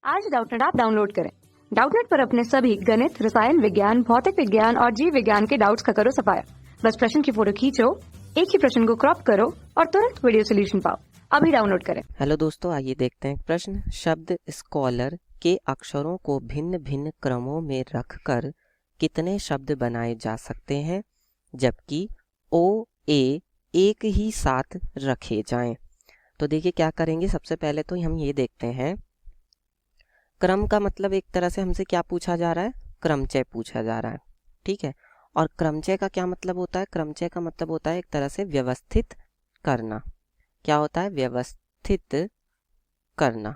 आज Doubtnut app download करें। Doubtnut पर अपने सभी गणित, रसायन विज्ञान, भौतिक विज्ञान और जीव विज्ञान के डाउट्स का करो सफाया। बस प्रश्न की फोटो खींचो, एक ही प्रश्न को क्रॉप करो और तुरंत वीडियो सोल्यूशन पाओ। अभी डाउनलोड करें। हेलो दोस्तों, आइए देखते हैं प्रश्न। शब्द स्कॉलर के अक्षरों को भिन्न भिन्न क्रमों में रखकर कितने शब्द बनाए जा सकते हैं जबकि ओ ए एक ही साथ रखे जाएं। तो देखिए क्या करेंगे। सबसे पहले तो हम ये देखते हैं, क्रम का मतलब एक तरह से हमसे क्या पूछा जा रहा है, क्रमचय पूछा जा रहा है। ठीक है, और क्रमचय का क्या मतलब होता है? क्रमचय का मतलब होता है एक तरह से व्यवस्थित करना। क्या होता है? व्यवस्थित करना।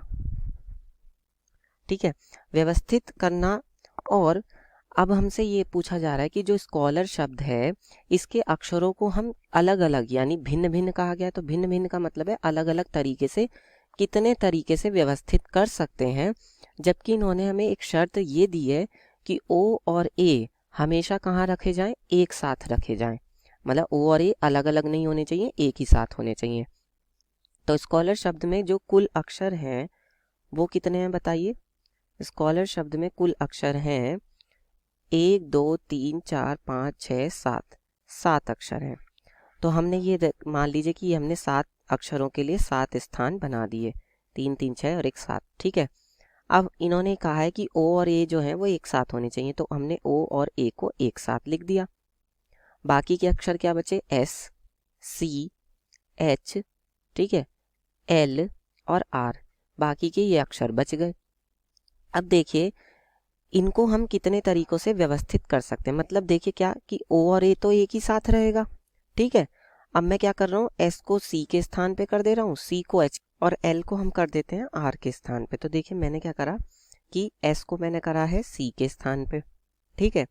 ठीक है, व्यवस्थित करना। और अब हमसे ये पूछा जा रहा है कि जो स्कॉलर शब्द है इसके अक्षरों को हम अलग अलग यानी भिन्न भिन्न कहा गया। तो भिन्न भिन्न का मतलब है अलग अलग तरीके से, कितने तरीके से व्यवस्थित कर सकते हैं। जबकि इन्होंने हमें एक शर्त ये दी है कि ओ और ए हमेशा कहाँ रखे जाएं? एक साथ रखे जाएं। मतलब ओ और ए अलग अलग नहीं होने चाहिए, एक ही साथ होने चाहिए। तो स्कॉलर शब्द में जो कुल अक्षर हैं वो कितने हैं बताइए। स्कॉलर शब्द में कुल अक्षर हैं 1 2 3 4 5 6 7, 7 अक्षर हैं। तो हमने ये मान लीजिए कि हमने 7 अक्षरों के लिए 7 स्थान बना दिए, 3 3 6 और 1 7। ठीक है, अब इन्होंने कहा है कि ओ और ए जो है वो एक साथ होने चाहिए, तो हमने ओ और ए को एक साथ लिख दिया। बाकी के अक्षर क्या बचे? एस, सी, एच, ठीक है, एल और आर, बाकी के ये अक्षर बच गए। अब देखिए इनको हम कितने तरीकों से व्यवस्थित कर सकते हैं। मतलब देखिए क्या कि ओ और ए तो एक ही साथ रहेगा। ठीक है, अब मैं क्या कर रहा हूँ, एस को सी के स्थान पे कर दे रहा हूँ, सी को एच और एल को हम कर देते हैं आर के स्थान पे। तो देखिए मैंने क्या करा कि एस को मैंने करा है सी के स्थान पे। ठीक है,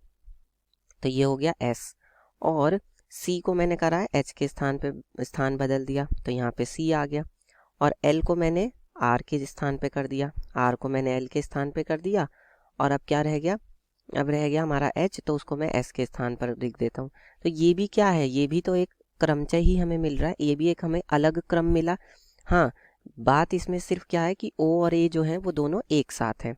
तो ये हो गया एस, और सी को मैंने करा है एच के स्थान पे, स्थान बदल दिया तो यहाँ पे सी आ गया। और एल को मैंने आर के स्थान पे कर दिया, आर को मैंने एल के स्थान पे कर दिया। और अब क्या रह गया? अब रह गया हमारा एच, तो उसको मैं एस के स्थान पर लिख देता हूँ। तो ये भी क्या है? ये भी तो एक क्रमचय ही हमें मिल रहा है, ये भी एक हमें अलग क्रम मिला। हाँ, बात इसमें सिर्फ क्या है कि ओ और ए जो है वो दोनों एक साथ हैं।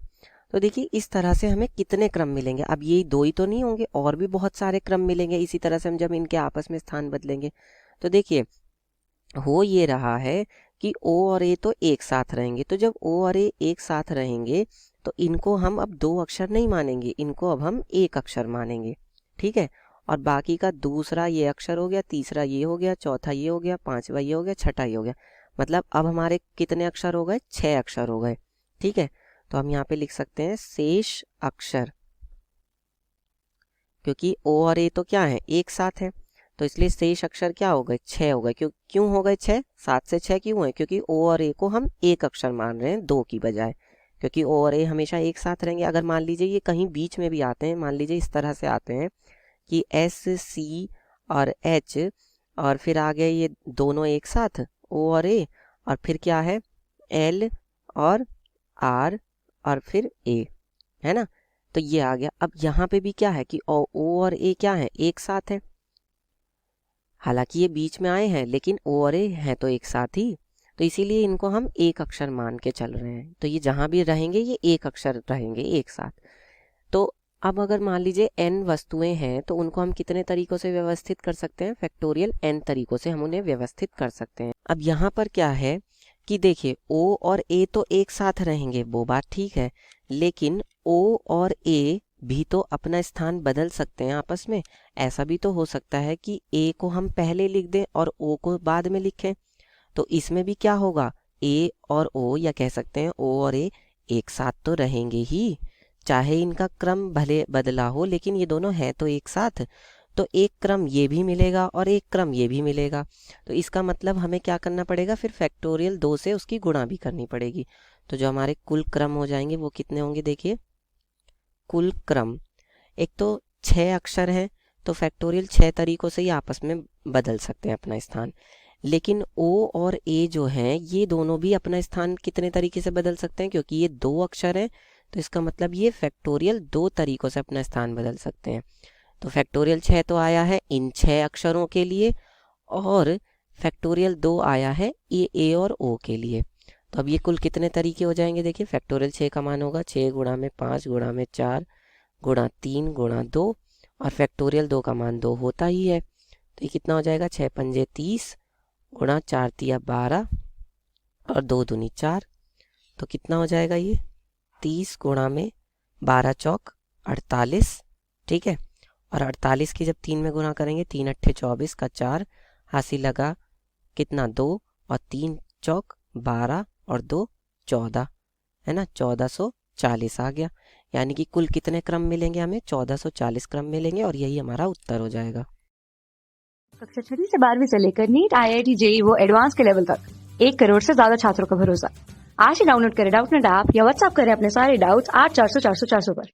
तो देखिए इस तरह से हमें कितने क्रम मिलेंगे। अब ये दो ही तो नहीं होंगे, और भी बहुत सारे क्रम मिलेंगे इसी तरह से हम जब इनके आपस में स्थान बदलेंगे। तो देखिए हो ये रहा है कि ओ और ए तो एक साथ रहेंगे, तो जब ओ और ए एक साथ रहेंगे तो इनको हम अब दो अक्षर नहीं मानेंगे, इनको अब हम एक अक्षर मानेंगे। ठीक है, और बाकी का दूसरा ये अक्षर हो गया, तीसरा ये हो गया, चौथा ये हो गया, पांचवा ये हो गया, छठा ये हो गया। मतलब अब हमारे कितने अक्षर हो गए? 6 अक्षर हो गए। ठीक है, तो हम यहाँ पे लिख सकते हैं शेष अक्षर, क्योंकि ओ और ए तो क्या है? एक साथ है, तो इसलिए शेष अक्षर क्या हो गए? 6 हो गए। क्यों हो गए 6? 7 से 6 क्यों है? क्योंकि ओ और ए को हम एक अक्षर मान रहे हैं, दो की बजाय, क्योंकि ओ और ए हमेशा एक साथ रहेंगे। अगर मान लीजिए ये कहीं बीच में भी आते हैं, मान लीजिए इस तरह से आते हैं कि एस, सी और एच, और फिर आ गए ये दोनों एक साथ ओ और ए, और फिर क्या है? एल और आर और फिर ए, है ना? तो ये आ गया। अब यहाँ पे भी क्या है कि ओ और ए क्या है? एक साथ है। हालांकि ये बीच में आए हैं लेकिन ओ और ए हैं तो एक साथ ही, तो इसीलिए इनको हम एक अक्षर मान के चल रहे हैं। तो ये जहां भी रहेंगे ये एक अक्षर रहेंगे एक साथ। तो अब अगर मान लीजिए n वस्तुएं हैं तो उनको हम कितने तरीकों से व्यवस्थित कर सकते हैं? फैक्टोरियल n तरीकों से हम उन्हें व्यवस्थित कर सकते हैं। अब यहाँ पर क्या है कि देखिए o और a तो एक साथ रहेंगे, वो बात ठीक है, लेकिन o और a भी तो अपना स्थान बदल सकते हैं आपस में। ऐसा भी तो हो सकता है कि a को हम पहले लिख दें और o को बाद में लिखें। तो इसमें भी क्या होगा? a और o, या कह सकते हैं o और a एक साथ तो रहेंगे ही, चाहे इनका क्रम भले बदला हो, लेकिन ये दोनों हैं तो एक साथ। तो एक क्रम ये भी मिलेगा और एक क्रम ये भी मिलेगा। तो इसका मतलब हमें क्या करना पड़ेगा? फिर फैक्टोरियल 2 से उसकी गुणा भी करनी पड़ेगी। तो जो हमारे कुल क्रम हो जाएंगे वो कितने होंगे? देखिए कुल क्रम, एक तो 6 अक्षर हैं तो फैक्टोरियल 6 तरीकों से ही आपस में बदल सकते हैं अपना स्थान। लेकिन ओ और ए जो हैं ये दोनों भी अपना स्थान कितने तरीके से बदल सकते हैं? क्योंकि ये 2 अक्षर हैं तो इसका मतलब ये फैक्टोरियल 2 तरीकों से अपना स्थान बदल सकते हैं। तो फैक्टोरियल 6 तो आया है इन 6 अक्षरों के लिए, और फैक्टोरियल 2 आया है ए और ओ के लिए। तो अब ये कुल कितने तरीके हो जाएंगे, देखिए फैक्टोरियल 6 का मान होगा 6 गुणा में 5 गुणा में 4 गुणा 3 गुणा 2 और फैक्टोरियल 2 का मान 2 होता ही है। तो ये कितना हो जाएगा 6 पंजे 30 गुणा 4 तिया 12 और 2 दूनी 4। तो कितना हो जाएगा ये 30 गुणा में 12 चौक 48, ठीक है। और 48 की जब 3 में गुणा करेंगे 3 अट्ठे 24 का 4 हासिल लगा कितना 2 और 3 चौक 12 और 2 14, है ना, 1440 आ गया। यानी कि कुल कितने क्रम मिलेंगे हमें, 1440 क्रम मिलेंगे और यही हमारा उत्तर हो जाएगा। कक्षा 6 से 12वीं से लेकर नीट, IIT, JEE वो एडवांस के लेवल तक 1 करोड़ से ज्यादा छात्रों का भरोसा। आज ही डाउनलोड करें डाउटनेट ऐप या व्हाट्सएप करें अपने सारे डाउट्स 8400 400 400 पर।